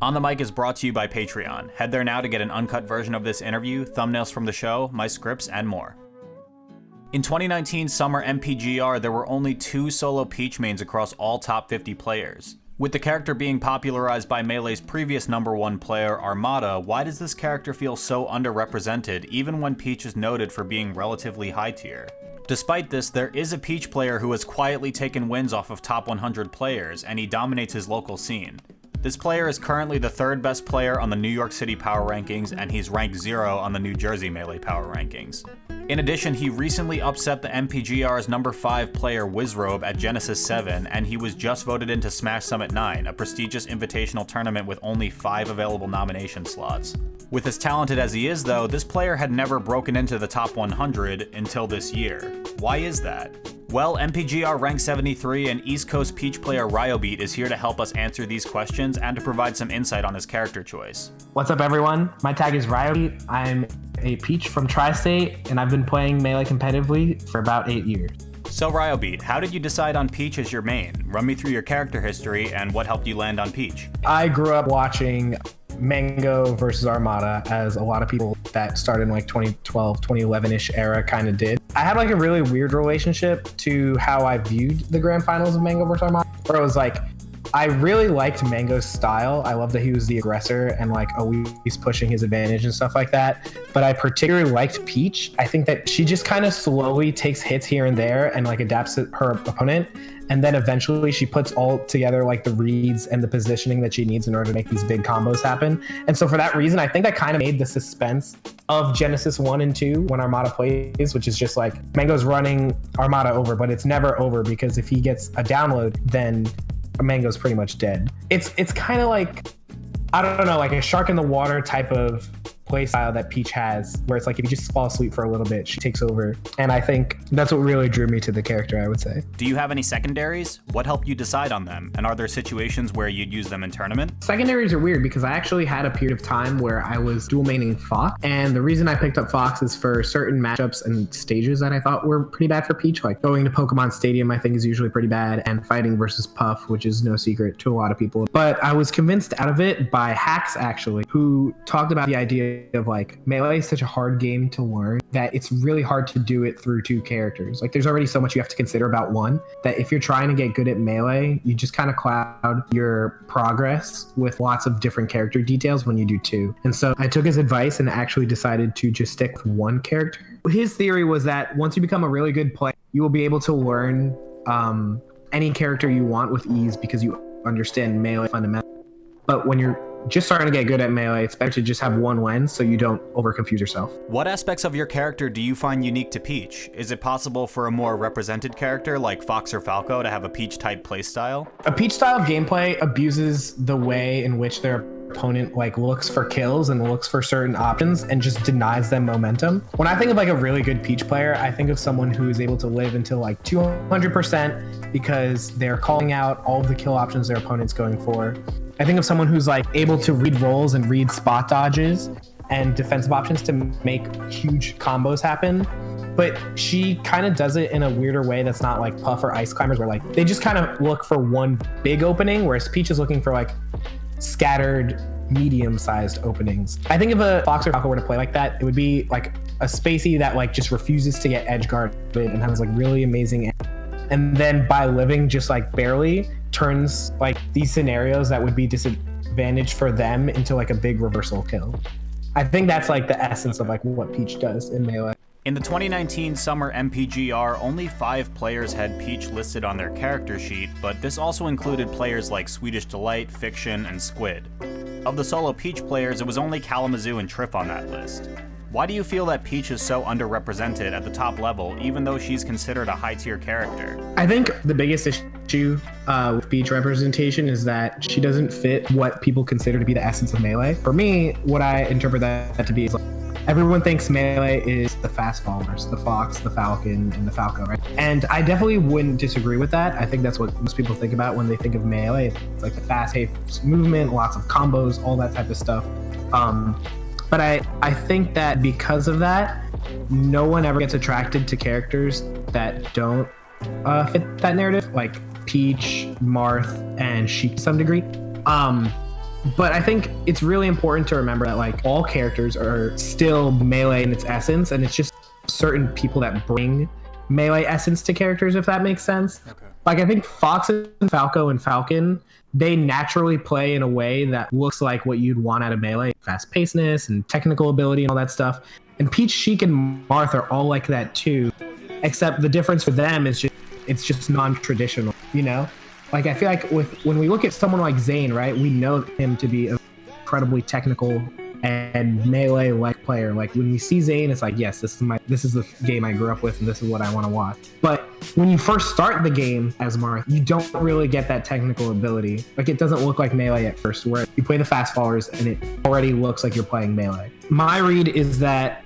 On the Mic is brought to you by Patreon. Head there now to get an uncut version of this interview, thumbnails from the show, my scripts, and more. In 2019 Summer MPGR, there were only 2 solo Peach mains across all top 50 players. With the character being popularized by Melee's previous #1 player, Armada, why does this character feel so underrepresented even when Peach is noted for being relatively high tier? Despite this, there is a Peach player who has quietly taken wins off of top 100 players, and he dominates his local scene. This player is currently the 3rd best player on the New York City Power Rankings, and he's ranked 0 on the New Jersey Melee Power Rankings. In addition, he recently upset the MPGR's #5 player Wizzrobe at Genesis 7, and he was just voted into Smash Summit 9, a prestigious invitational tournament with only 5 available nomination slots. With as talented as he is though, this player had never broken into the top 100 until this year. Why is that? Well, MPGR rank 73 and East Coast Peach player Ryobeat is here to help us answer these questions and to provide some insight on his character choice. What's up everyone? My tag is Ryobeat. I'm a Peach from Tri-State and I've been playing Melee competitively for about 8 years. So Ryobeat, how did you decide on Peach as your main? Run me through your character history and what helped you land on Peach. I grew up watching Mango versus Armada, as a lot of people that started in like 2012, 2011-ish era kind of did. I had like a really weird relationship to how I viewed the grand finals of Mango versus Armada, where it was like, I really liked Mango's style. I love that he was the aggressor and like always pushing his advantage and stuff like that. But I particularly liked Peach. I think that she just kind of slowly takes hits here and there and like adapts to her opponent. And then eventually she puts all together like the reads and the positioning that she needs in order to make these big combos happen. And so for that reason, I think that kind of made the suspense of Genesis 1 and 2 when Armada plays, which is just like Mango's running Armada over, but it's never over because if he gets a download, then Mango's pretty much dead. It's kind of like, I don't know, like a shark in the water type of play style that Peach has, where it's like if you just fall asleep for a little bit, she takes over. And I think that's what really drew me to the character, I would say. Do you have any secondaries? What helped you decide on them? And are there situations where you'd use them in tournament? Secondaries are weird because I actually had a period of time where I was dual maining Fox. And the reason I picked up Fox is for certain matchups and stages that I thought were pretty bad for Peach. Like going to Pokemon Stadium, I think is usually pretty bad, and fighting versus Puff, which is no secret to a lot of people. But I was convinced out of it by Hacks actually, who talked about the idea of like Melee is such a hard game to learn that it's really hard to do it through 2 characters. Like there's already so much you have to consider about one, that if you're trying to get good at Melee, you just kind of cloud your progress with lots of different character details when you do 2. And so I took his advice and actually decided to just stick with 1 character. His theory was that once you become a really good player, you will be able to learn any character you want with ease because you understand Melee fundamentals. But when you're just starting to get good at Melee, it's better to just have 1 lens so you don't over confuse yourself. What aspects of your character do you find unique to Peach? Is it possible for a more represented character like Fox or Falco to have a Peach type playstyle? A Peach style of gameplay abuses the way in which their opponent like looks for kills and looks for certain options and just denies them momentum. When I think of like a really good Peach player, I think of someone who is able to live until like 200% because they're calling out all of the kill options their opponent's going for. I think of someone who's like able to read rolls and read spot dodges and defensive options to make huge combos happen. But she kind of does it in a weirder way that's not like Puff or Ice Climbers, where like they just kind of look for one big opening, whereas Peach is looking for like scattered medium-sized openings. I think if a Fox or Falco were to play like that, it would be like a spacey that like just refuses to get edge guarded and has like really amazing, and then by living just like barely turns like these scenarios that would be disadvantaged for them into like a big reversal kill. I think that's like the essence of like what Peach does in Melee. In the 2019 Summer MPGR, only 5 players had Peach listed on their character sheet, but this also included players like Swedish Delight, Fiction, and Squid. Of the solo Peach players, it was only Kalamazoo and Triff on that list. Why do you feel that Peach is so underrepresented at the top level, even though she's considered a high-tier character? I think the biggest issue with Peach representation is that she doesn't fit what people consider to be the essence of Melee. For me, what I interpret that to be is like, everyone thinks Melee is the fast followers, the Fox, the Falcon, and the Falco, right? And I definitely wouldn't disagree with that. I think that's what most people think about when they think of Melee. It's like the fast-paced movement, lots of combos, all that type of stuff. But I think that because of that, no one ever gets attracted to characters that don't fit that narrative, like Peach, Marth, and Sheik to some degree. But I think it's really important to remember that like all characters are still melee in its essence, and it's just certain people that bring melee essence to characters, if that makes sense. Okay. Like I think Fox and Falco and Falcon, they naturally play in a way that looks like what you'd want out of melee, fast pacedness and technical ability and all that stuff. And Peach, Sheik, and Marth are all like that too, except the difference for them is it's just non-traditional, you know? Like I feel like when we look at someone like Zane, right, we know him to be an incredibly technical and melee-like player. Like when we see Zane, it's like, yes, this is the game I grew up with, and this is what I want to watch. But when you first start the game as Marth, you don't really get that technical ability. Like it doesn't look like melee at first, where you play the fast followers and it already looks like you're playing melee. My read is that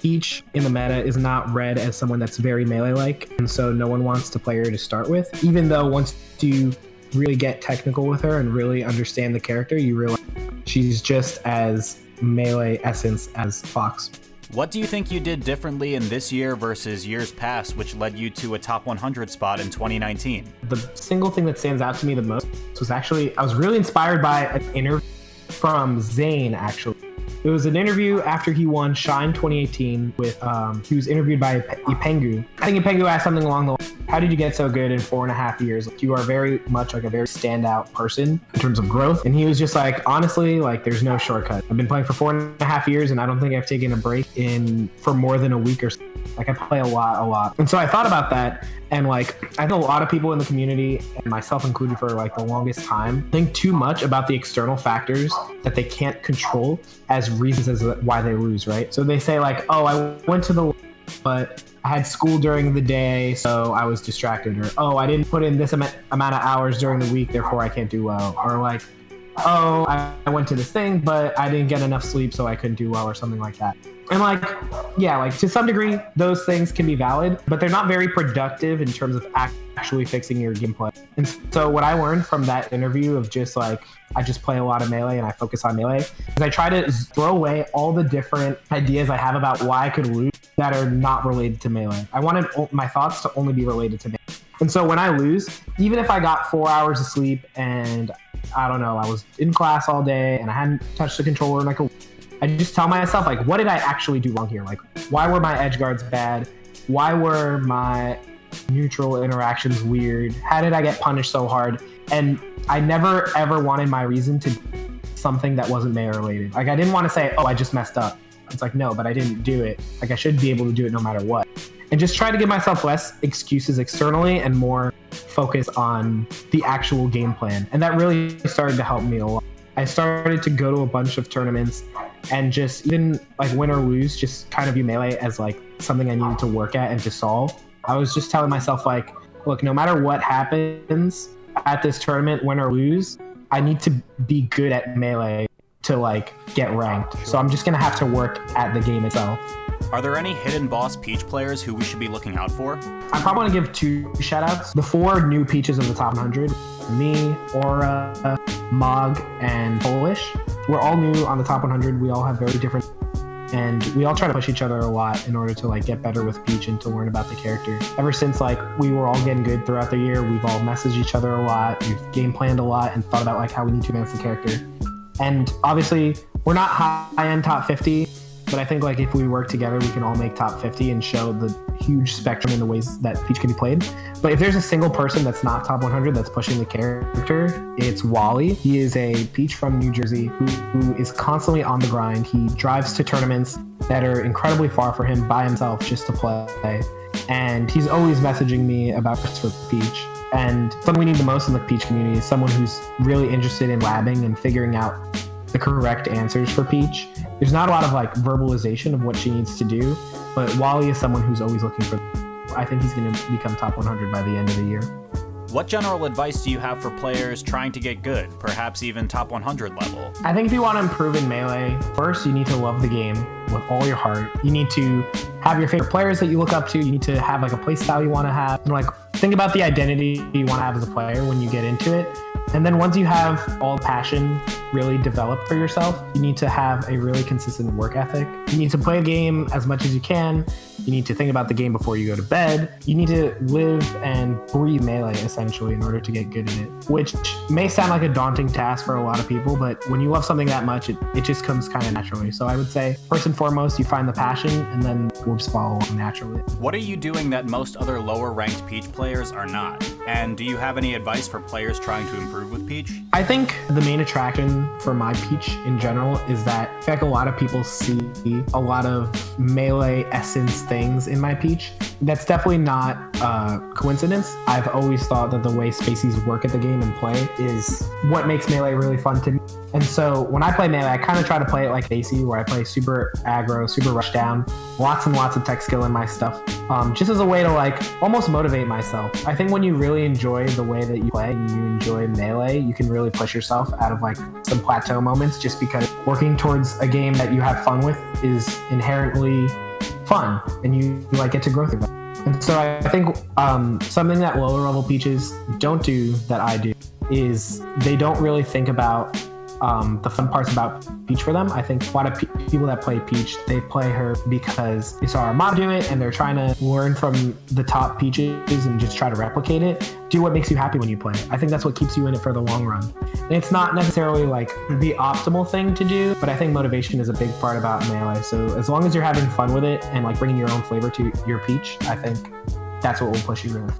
Peach in the meta is not read as someone that's very melee-like, and so no one wants to play her to start with, even though once you really get technical with her and really understand the character, you realize she's just as melee essence as Fox. What do you think you did differently in this year versus years past, which led you to a top 100 spot in 2019? The single thing that stands out to me the most was actually, I was really inspired by an interview from Zane, actually. It was an interview after he won Shine 2018 with, he was interviewed by Ipengu. I think Ipengu asked something along the line, how did you get so good in 4.5 years? Like, you are very much like a very standout person in terms of growth. And he was just like, honestly, like there's no shortcut. I've been playing for 4.5 years and I don't think I've taken a break for more than a week or so. Like I play a lot. And so I thought about that, and like I think a lot of people in the community, and myself included for like the longest time, think too much about the external factors that they can't control as reasons as why they lose, right? So they say like, oh, I went to the but I had school during the day, so I was distracted, or oh, I didn't put in this amount of hours during the week, therefore I can't do well, or like, oh, I went to this thing, but I didn't get enough sleep, so I couldn't do well, or something like that. And like, yeah, like to some degree, those things can be valid, but they're not very productive in terms of actually fixing your gameplay. And so what I learned from that interview of just like, I just play a lot of melee and I focus on melee, is I try to throw away all the different ideas I have about why I could lose that are not related to melee. I wanted my thoughts to only be related to melee. And so when I lose, even if I got 4 hours of sleep and I don't know, I was in class all day and I hadn't touched the controller in like a week, I just tell myself, like, what did I actually do wrong here? Like, why were my edge guards bad? Why were my neutral interactions weird? How did I get punished so hard? And I never, ever wanted my reason to do something that wasn't melee related. Like, I didn't want to say, oh, I just messed up. It's like, no, but I didn't do it. Like, I should be able to do it no matter what. And just try to give myself less excuses externally and more focus on the actual game plan. And that really started to help me a lot. I started to go to a bunch of tournaments and just even like win or lose, just kind of view melee as like something I needed to work at and to solve. I was just telling myself like, look, no matter what happens at this tournament, win or lose, I need to be good at melee to like get ranked. So I'm just gonna have to work at the game itself. Are there any hidden boss Peach players who we should be looking out for? I probably want to give 2 shout-outs. The 4 new Peaches of the top 100, me, Aura, Mog, and Polish. We're all new on the top 100. We all have very different, and we all try to push each other a lot in order to like get better with Peach and to learn about the character. Ever since like we were all getting good throughout the year, we've all messaged each other a lot, we've game planned a lot, and thought about like how we need to advance the character. And obviously, we're not high-end top 50, but I think like if we work together, we can all make top 50 and show the huge spectrum in the ways that Peach can be played. But if there's a single person that's not top 100 that's pushing the character, it's Wally. He is a Peach from New Jersey who is constantly on the grind. He drives to tournaments that are incredibly far for him by himself just to play. And he's always messaging me about for Peach. And something we need the most in the Peach community is someone who's really interested in labbing and figuring out the correct answers for Peach. There's not a lot of like verbalization of what she needs to do, but Wally is someone who's always looking for. I think he's going to become top 100 by the end of the year. What general advice do you have for players trying to get good, perhaps even top 100 level? I think if you want to improve in Melee, first you need to love the game with all your heart. You need to have your favorite players that you look up to. You need to have like a play style you want to have. And like think about the identity you want to have as a player when you get into it. And then once you have all the passion really developed for yourself, you need to have a really consistent work ethic. You need to play a game as much as you can You need to think about the game before you go to bed. You need to live and breathe Melee, essentially, in order to get good at it, which may sound like a daunting task for a lot of people, but when you love something that much, it just comes kind of naturally. So I would say, first and foremost, you find the passion, and then we'll just follow naturally. What are you doing that most other lower-ranked Peach players are not? And do you have any advice for players trying to improve with Peach? I think the main attraction for my Peach in general is that I feel like a lot of people see a lot of Melee essence things in my Peach. That's definitely not a coincidence. I've always thought that the way Spaceys work at the game and play is what makes Melee really fun to me. And so when I play Melee, I kind of try to play it like Spacey, where I play super aggro, super rush down, lots and lots of tech skill in my stuff, just as a way to like almost motivate myself. I think when you really enjoy the way that you play and you enjoy Melee, you can really push yourself out of like some plateau moments, just because working towards a game that you have fun with is inherently fun and you like get to grow through that. And so I think something that lower level Peaches don't do that I do is they don't really think about the fun parts about Peach for them. I think a lot of people that play Peach, they play her because they saw Armada do it and they're trying to learn from the top Peaches and just try to replicate it. Do what makes you happy when you play. I think that's what keeps you in it for the long run. And it's not necessarily like the optimal thing to do, but I think motivation is a big part about Melee. So as long as you're having fun with it and like bringing your own flavor to your Peach, I think that's what will push you really.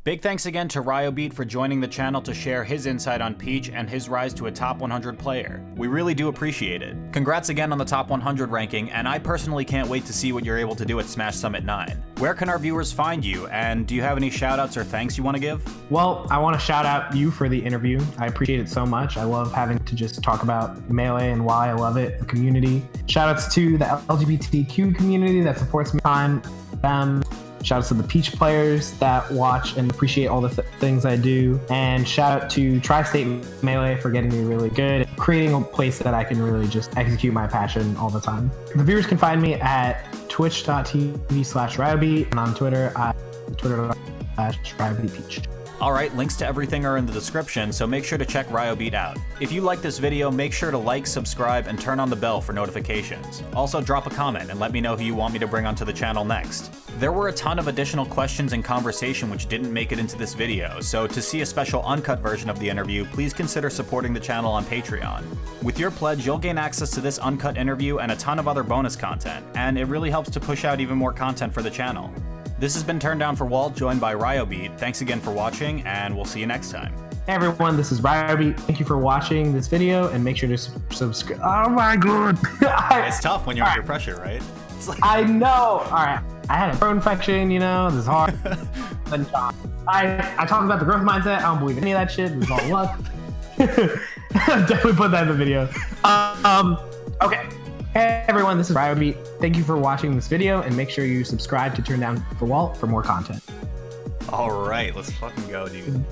Big thanks again to Ryobeat for joining the channel to share his insight on Peach and his rise to a top 100 player. We really do appreciate it. Congrats again on the top 100 ranking, and I personally can't wait to see what you're able to do at Smash Summit 9. Where can our viewers find you, and do you have any shoutouts or thanks you want to give? Well, I want to shout out you for the interview. I appreciate it so much. I love having to just talk about Melee and why I love it, the community. Shoutouts to the LGBTQ community that supports me on them. Shout out to the Peach players that watch and appreciate all the things I do. And shout out to Tri-State Melee for getting me really good at creating a place that I can really just execute my passion all the time. The viewers can find me at twitch.tv/Ryobeat and on Twitter at twitter.com/RyobeatPeach. Alright, links to everything are in the description, so make sure to check Ryobeat out. If you like this video, make sure to like, subscribe, and turn on the bell for notifications. Also, drop a comment and let me know who you want me to bring onto the channel next. There were a ton of additional questions and conversation which didn't make it into this video, so to see a special uncut version of the interview, please consider supporting the channel on Patreon. With your pledge, you'll gain access to this uncut interview and a ton of other bonus content, and it really helps to push out even more content for the channel. This has been turndownforwalt, joined by Ryobeat. Thanks again for watching, and we'll see you next time. Hey everyone, this is Ryobeat. Thank you for watching this video, and make sure to subscribe. Oh my god! It's tough when you're under pressure, right? It's like... I know! Alright, I had a throat infection, you know, this is hard. I talked about the growth mindset. I don't believe any of that shit. This is all luck. Definitely put that in the video. Okay. Hey everyone, this is Ryobeat. Thank you for watching this video, and make sure you subscribe to Turn Down for Walt for more content. Alright, let's fucking go, dude.